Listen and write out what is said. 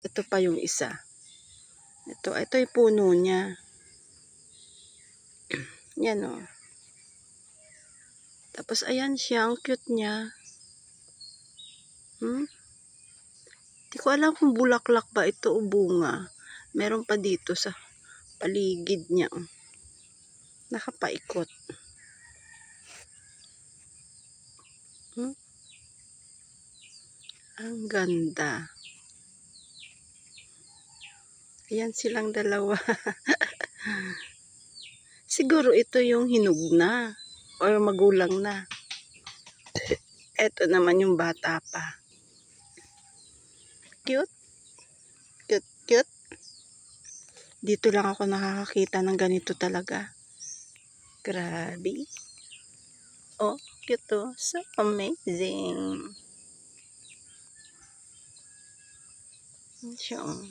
Ito pa yung isa. Ito yung puno niya. Yan o. Tapos ayan siya, ang cute niya. Di ko alam kung bulaklak ba ito o bunga. Meron pa dito sa paligid niya. Nakapaikot. Ang ganda. Ayan silang dalawa. Siguro ito yung hinog na. O magulang na. Ito naman yung bata pa. Cute. Cute, cute. Dito lang ako nakakakita ng ganito talaga. Grabe. Oh, cute oh. So amazing. Siya oh.